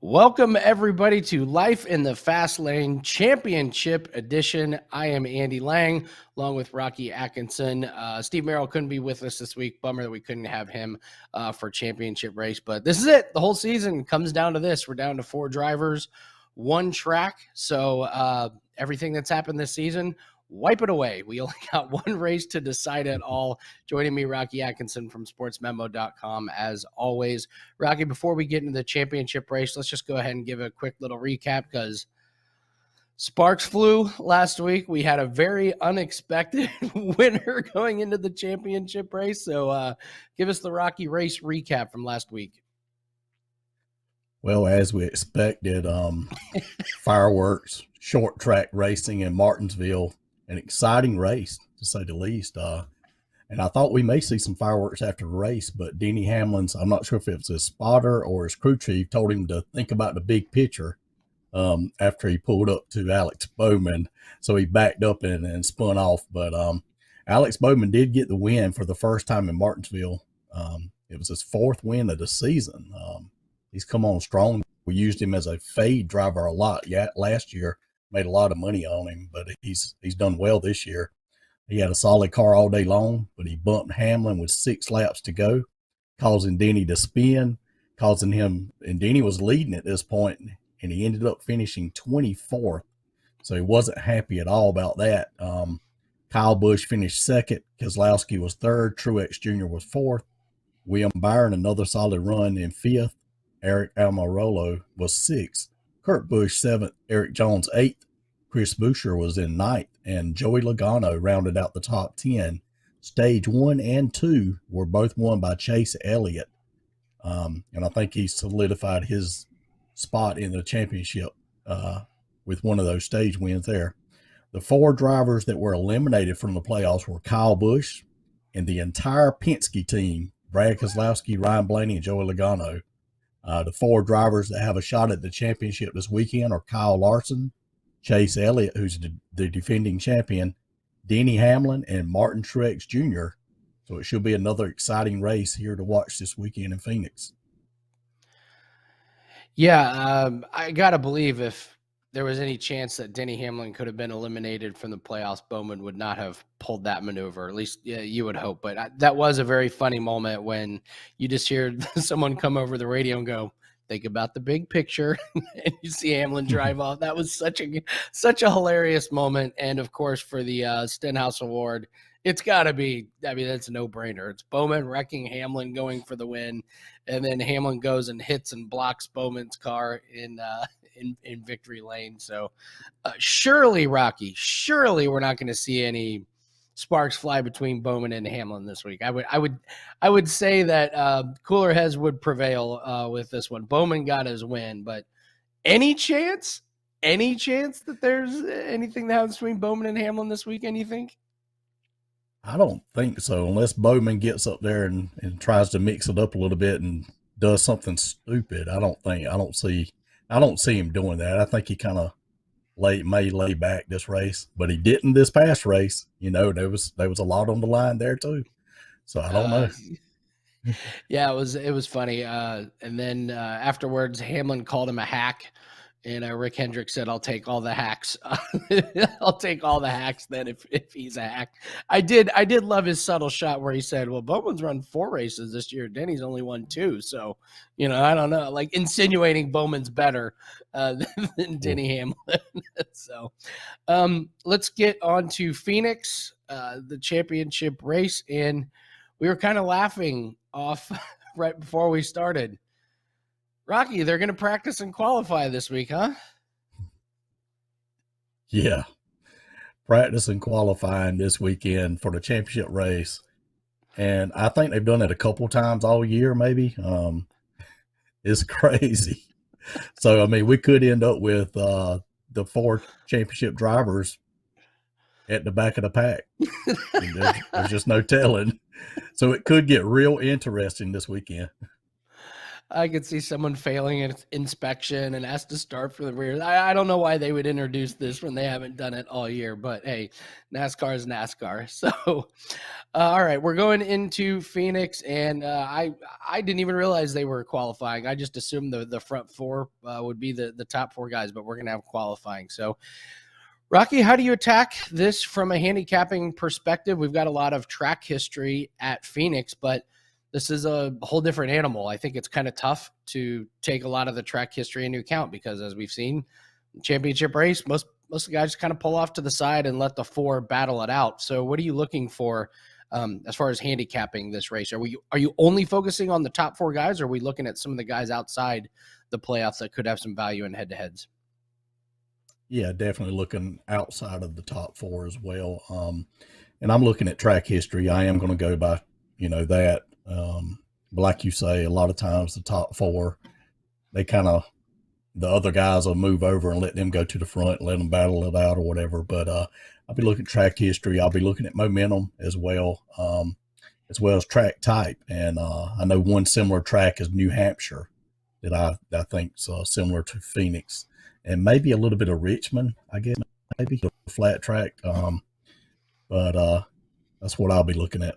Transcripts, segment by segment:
Welcome, everybody, to Life in the Fast Lane Championship Edition. I am Andy Lang, along with Rocky Atkinson. Steve Merrill couldn't be with us this week. Bummer that we couldn't have him for championship race. But this is it. The whole season comes down to this. We're down to 4 drivers, 1 track. So everything that's happened this season, wipe it away. We only got 1 race to decide it all. Joining me, Rocky Atkinson from sportsmemo.com, as always. Rocky, before we get into the championship race, let's just go ahead and give a quick little recap because sparks flew last week. We had a very unexpected winner going into the championship race. So give us the Rocky race recap from last week. Well, as we expected, fireworks, short track racing in Martinsville, an exciting race, to say the least. And I thought we may see some fireworks after the race, but Denny Hamlin's, I'm not sure if it was his spotter or his crew chief, told him to think about the big picture after he pulled up to Alex Bowman. So he backed up and spun off. But Alex Bowman did get the win for the first time in Martinsville. It was his 4th win of the season. He's come on strong. We used him as a fade driver a lot. Yeah, last year made a lot of money on him, but he's done well this year. He had a solid car all day long, but he bumped Hamlin with 6 laps to go, causing Denny to spin, causing him, and Denny was leading at this point, and he ended up finishing 24th. So he wasn't happy at all about that. Kyle Busch finished 2nd. Keselowski was 3rd. Truex Jr. was 4th. William Byron, another solid run, in 5th. Eric Almirola was 6th. Kurt Busch 7th. Eric Jones 8th. Chris Buescher was in 9th. And Joey Logano rounded out the top 10. Stage 1 and 2 were both won by Chase Elliott. And I think he solidified his spot in the championship with one of those stage wins there. The 4 drivers that were eliminated from the playoffs were Kyle Busch and the entire Penske team, Brad Keselowski, Ryan Blaney, and Joey Logano. The 4 drivers that have a shot at the championship this weekend are Kyle Larson, Chase Elliott, who's the defending champion, Denny Hamlin, and Martin Truex Jr. So it should be another exciting race here to watch this weekend in Phoenix. Yeah, I got to believe if there was any chance that Denny Hamlin could have been eliminated from the playoffs, Bowman would not have pulled that maneuver. At least you would hope. But that was a very funny moment when you just hear someone come over the radio and go, think about the big picture, and you see Hamlin drive off. That was such a hilarious moment. And of course, for the Stenhouse Award, it's got to be, I mean, that's a no-brainer. It's Bowman wrecking Hamlin, going for the win, and then Hamlin goes and hits and blocks Bowman's car in victory lane. So surely, Rocky, we're not going to see any sparks fly between Bowman and Hamlin this week. I would say that cooler heads would prevail with this one. Bowman got his win, but any chance that there's anything that happens between Bowman and Hamlin this weekend, you think? I don't think so, unless Bowman gets up there and tries to mix it up a little bit and does something stupid. I don't see him doing that. I think he kind of may lay back this race, but he didn't this past race. You know, there was a lot on the line there too. So I don't know. Yeah, it was funny. And then afterwards, Hamlin called him a hack, and Rick Hendrick said, "I'll take all the hacks. I'll take all the hacks then if he's a hack." I did love his subtle shot where he said, "Well, Bowman's run 4 races this year. Denny's only won 2. So, you know, I don't know," like insinuating Bowman's better than Denny Hamlin. So let's get on to Phoenix, the championship race. And we were kind of laughing off right before we started. Rocky, they're going to practice and qualify this week, huh? Yeah. Practice and qualifying this weekend for the championship race. And I think they've done it a couple times all year, maybe. It's crazy. So, I mean, we could end up with the 4 championship drivers at the back of the pack. There's just no telling. So it could get real interesting this weekend. I could see someone failing its inspection and has to start from the rear. I don't know why they would introduce this when they haven't done it all year, but hey, NASCAR is NASCAR. So, all right, we're going into Phoenix, and I didn't even realize they were qualifying. I just assumed the front four would be the top four guys, but we're going to have qualifying. So, Rocky, how do you attack this from a handicapping perspective? We've got a lot of track history at Phoenix, but this is a whole different animal. I think it's kind of tough to take a lot of the track history into account because, as we've seen, championship race, most of the guys just kind of pull off to the side and let the four battle it out. So, what are you looking for as far as handicapping this race? Are you only focusing on the top four guys, or are we looking at some of the guys outside the playoffs that could have some value in head-to-heads? Yeah, definitely looking outside of the top four as well. And I'm looking at track history. I am going to go by, that. But like you say, a lot of times the top four, they kind of, the other guys will move over and let them go to the front, let them battle it out or whatever. But I'll be looking at track history. I'll be looking at momentum as well as track type. And I know one similar track is New Hampshire that I think's similar to Phoenix. And maybe a little bit of Richmond, I guess, maybe a flat track. But that's what I'll be looking at.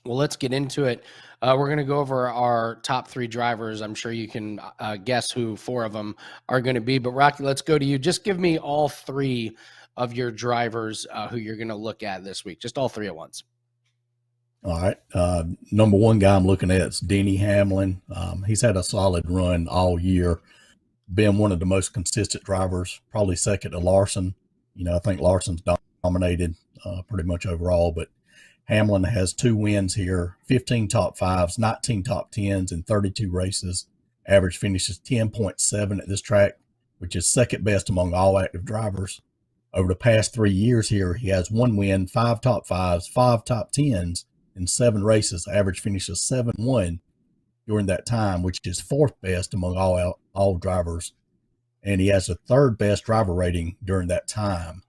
Well, let's get into it. We're going to go over our top three drivers. I'm sure you can guess who four of them are going to be. But, Rocky, let's go to you. Just give me all three of your drivers who you're going to look at this week. Just all three at once. All right. Number one guy I'm looking at is Denny Hamlin. He's had a solid run all year. Been one of the most consistent drivers, probably second to Larson. I think Larson's dominated pretty much overall, but Hamlin has 2 wins here, 15 top fives, 19 top tens in 32 races. Average finishes 10.7 at this track, which is second best among all active drivers. Over the past 3 years here, he has 1 win, 5 top fives, 5 top tens in 7 races. Average finishes 7-1 during that time, which is 4th best among all drivers. And he has the 3rd best driver rating during that time.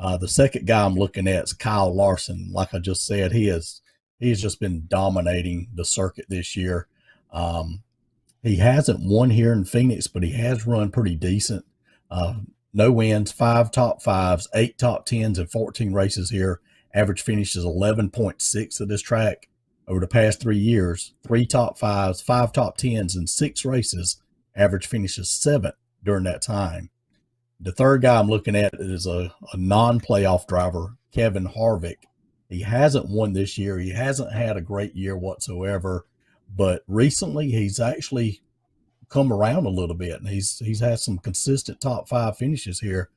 The second guy I'm looking at is Kyle Larson. Like I just said, he has just been dominating the circuit this year. He hasn't won here in Phoenix, but he has run pretty decent. No wins, 5 top fives, 8 top tens in 14 races here. Average finish is 11.6 at this track. Over the past 3 years, 3 top fives, 5 top tens in 6 races. Average finishes 7th during that time. The third guy I'm looking at is a non-playoff driver, Kevin Harvick. He hasn't won this year. He hasn't had a great year whatsoever, but recently he's actually come around a little bit, and he's had some consistent top 5 finishes here,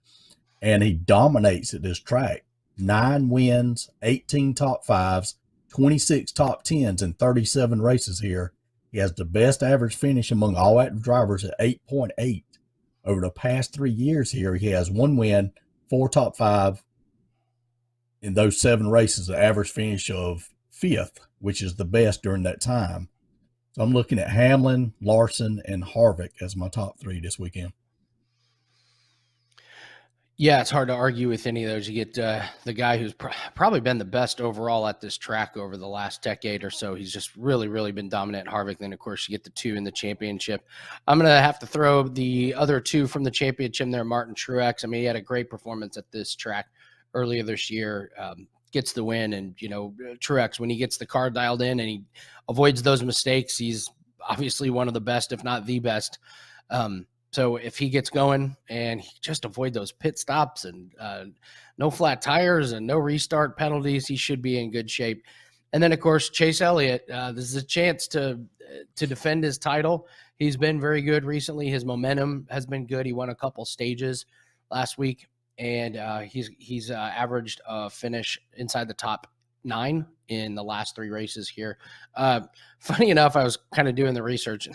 and he dominates at this track. 9 wins, 18 top fives, 26 top tens in 37 races here. He has the best average finish among all active drivers at 8.8. Over the past 3 years here, he has 1 win, 4 top 5 in those 7 races, an average finish of 5th, which is the best during that time. So I'm looking at Hamlin, Larson, and Harvick as my top 3 this weekend. Yeah, it's hard to argue with any of those. You get the guy who's probably been the best overall at this track over the last decade or so. He's just really, really been dominant at Harvick. Then, of course, you get the 2 in the championship. I'm going to have to throw the other 2 from the championship there, Martin Truex. I mean, he had a great performance at this track earlier this year, gets the win. And, Truex, when he gets the car dialed in and he avoids those mistakes, he's obviously one of the best, if not the best. So if he gets going and he just avoid those pit stops and no flat tires and no restart penalties, he should be in good shape. And then, of course, Chase Elliott, this is a chance to defend his title. He's been very good recently. His momentum has been good. He won a couple stages last week, and he's averaged a finish inside the top 9 in the last 3 races here. Funny enough, I was kind of doing the research.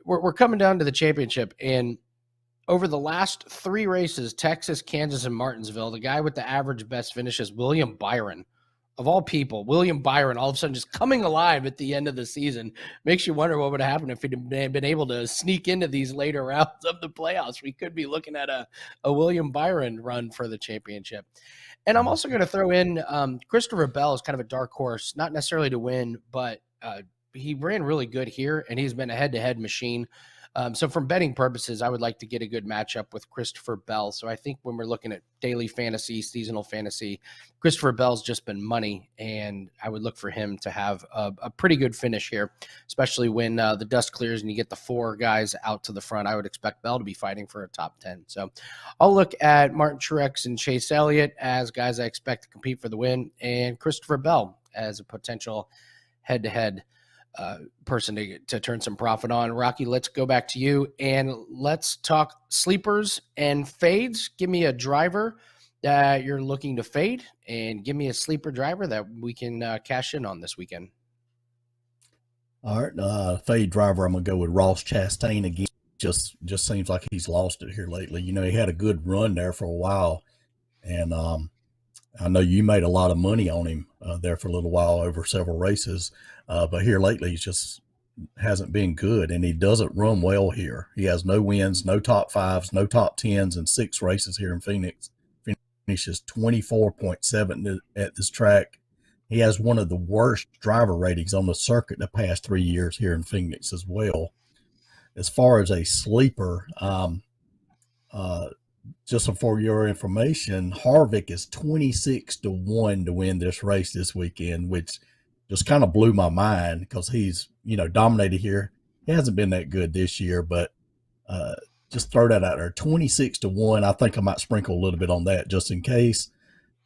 We're coming down to the championship, and over the last 3 races, Texas, Kansas, and Martinsville, the guy with the average best finish is William Byron. Of all people, William Byron all of a sudden just coming alive at the end of the season. Makes you wonder what would have happened if he'd been able to sneak into these later rounds of the playoffs. We could be looking at a William Byron run for the championship. And I'm also going to throw in Christopher Bell as kind of a dark horse, not necessarily to win, but he ran really good here, and he's been a head-to-head machine. So from betting purposes, I would like to get a good matchup with Christopher Bell. So I think when we're looking at daily fantasy, seasonal fantasy, Christopher Bell's just been money, and I would look for him to have a pretty good finish here, especially when the dust clears and you get the 4 guys out to the front. I would expect Bell to be fighting for a top 10. So I'll look at Martin Truex and Chase Elliott as guys I expect to compete for the win, and Christopher Bell as a potential head-to-head person to turn some profit on. Rocky, let's go back to you and let's talk sleepers and fades. Give me a driver that you're looking to fade, and give me a sleeper driver that we can cash in on this weekend. All right, fade driver, I'm gonna go with Ross Chastain again. Just seems like he's lost it here lately. You know, he had a good run there for a while, and I know you made a lot of money on him there for a little while over several races, but here lately he just hasn't been good, and he doesn't run well here. He has no wins, no top 5s, no top 10s in 6 races here in Phoenix. Finishes 24.7 at this track. He has one of the worst driver ratings on the circuit the past 3 years here in Phoenix as well. As far as a sleeper, just for your information, Harvick is 26-1 to win this race this weekend, which just kind of blew my mind because he's, dominated here. He hasn't been that good this year, but just throw that out there. 26-1. I think I might sprinkle a little bit on that just in case.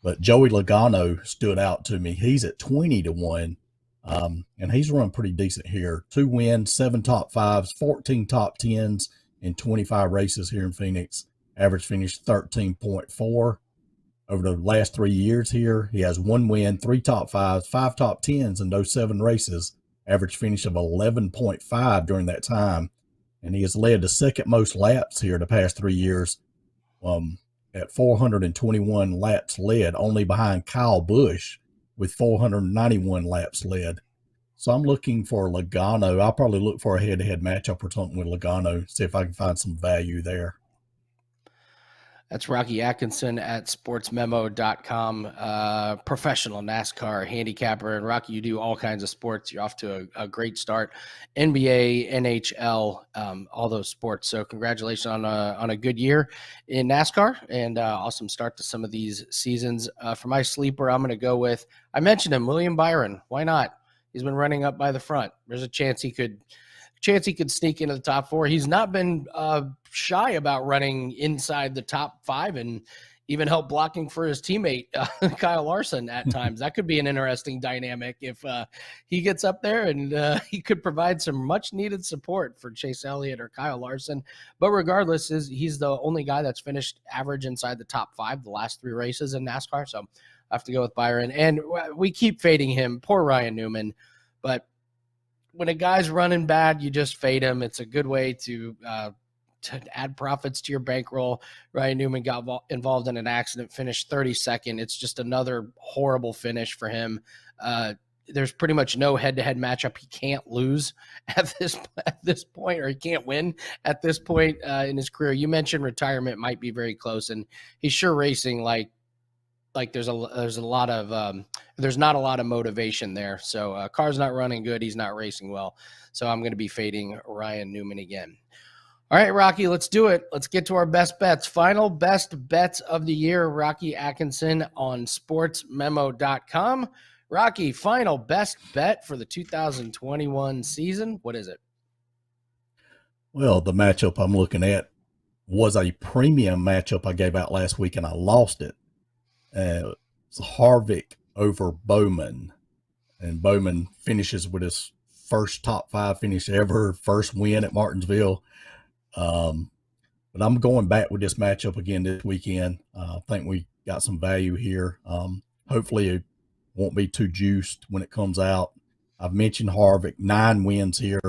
But Joey Logano stood out to me. He's at 20-1, and he's run pretty decent here. 2 wins, 7 top 5s, 14 top 10s in 25 races here in Phoenix. Average finish 13.4. Over the last 3 years here, he has 1 win, 3 top 5s, 5 top 10s in those 7 races. Average finish of 11.5 during that time. And he has led the second most laps here the past 3 years at 421 laps led, only behind Kyle Busch with 491 laps led. So I'm looking for Logano. I'll probably look for a head-to-head matchup or something with Logano, see if I can find some value there. That's Rocky Atkinson at sportsmemo.com, professional NASCAR handicapper. And Rocky, you do all kinds of sports. You're off to a great start. NBA, NHL, all those sports. So congratulations on a good year in NASCAR, and awesome start to some of these seasons. For my sleeper, I'm going to go with, I mentioned him, William Byron. Why not? He's been running up by the front. There's a chance he could sneak into the top 4. He's not been shy about running inside the top 5 and even help blocking for his teammate, Kyle Larson at times. That could be an interesting dynamic if he gets up there, and he could provide some much needed support for Chase Elliott or Kyle Larson. But regardless, he's the only guy that's finished average inside the top 5 the last 3 races in NASCAR. So I have to go with Byron, and we keep fading him. Poor Ryan Newman. But when a guy's running bad, you just fade him. It's a good way to add profits to your bankroll. Ryan Newman got involved in an accident, finished 32nd. It's just another horrible finish for him. There's pretty much no head-to-head matchup he can't lose at this point, or he can't win at this point in his career. You mentioned retirement might be very close, and he's sure racing like there's not a lot of motivation there. So car's not running good. He's not racing well. So I'm going to be fading Ryan Newman again. All right, Rocky, let's do it. Let's get to our best bets. Final best bets of the year, Rocky Atkinson on sportsmemo.com. Rocky, final best bet for the 2021 season. What is it? Well, the matchup I'm looking at was a premium matchup I gave out last week, and I lost it. It's Harvick over Bowman, and Bowman finishes with his first top 5 finish ever, first win at Martinsville. But I'm going back with this matchup again this weekend. I think we got some value here. Hopefully it won't be too juiced when it comes out. I've mentioned Harvick, 9 wins here,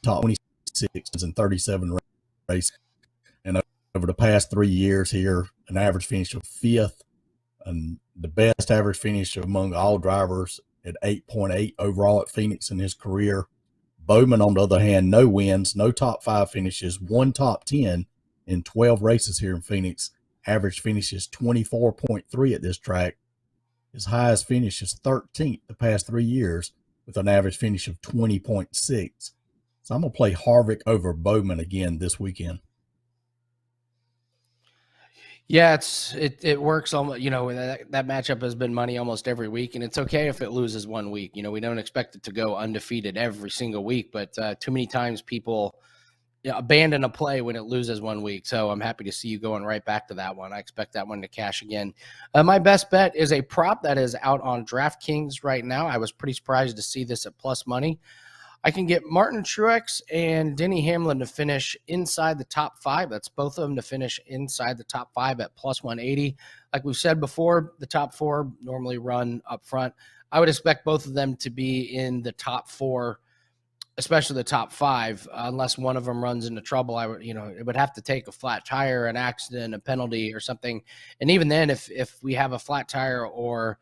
top 26 and 37 races. And over the past 3 years here, an average finish of 5th, and the best average finish among all drivers at 8.8 overall at Phoenix in his career. Bowman, on the other hand, no wins, no top 5 finishes, 1 top 10 in 12 races here in Phoenix. Average finish is 24.3 at this track. His highest finish is 13th the past 3 years with an average finish of 20.6. So I'm going to play Harvick over Bowman again this weekend. Yeah, it works almost, that matchup has been money almost every week, and it's okay if it loses one week. We don't expect it to go undefeated every single week, but too many times people abandon a play when it loses one week. So I'm happy to see you going right back to that one. I expect that one to cash again. My best bet is a prop that is out on DraftKings right now. I was pretty surprised to see this at plus money. I can get Martin Truex and Denny Hamlin to finish inside the top 5. That's both of them to finish inside the top 5 at plus 180. Like we've said before, the top 4 normally run up front. I would expect both of them to be in the top 4, especially the top 5, unless one of them runs into trouble. It would have to take a flat tire, an accident, a penalty or something. And even then, if we have a flat tire or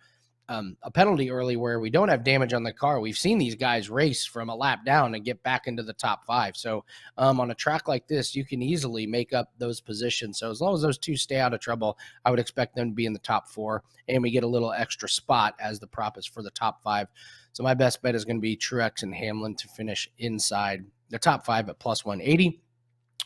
a penalty early where we don't have damage on the car, we've seen these guys race from a lap down and get back into the top 5. So on a track like this, you can easily make up those positions. So as long as those two stay out of trouble, I would expect them to be in the top 4, and we get a little extra spot as the prop is for the top 5. So my best bet is going to be Truex and Hamlin to finish inside the top 5 at plus 180.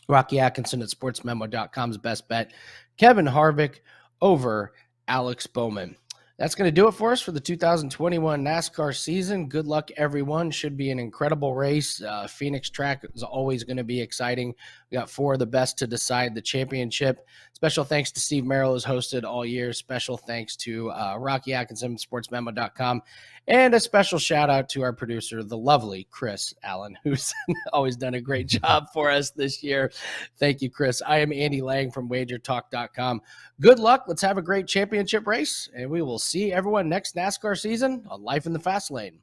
Rocky Atkinson at sportsmemo.com's best bet, Kevin Harvick over Alex Bowman. That's going to do it for us for the 2021 NASCAR season. Good luck, everyone. Should be an incredible race. Phoenix track is always going to be exciting. We got 4 of the best to decide the championship. Special thanks to Steve Merrill, who's hosted all year. Special thanks to Rocky Atkinson, sportsmemo.com. And a special shout out to our producer, the lovely Chris Allen, who's always done a great job for us this year. Thank you, Chris. I am Andy Lang from WagerTalk.com. Good luck. Let's have a great championship race, and we will see everyone next NASCAR season on Life in the Fast Lane.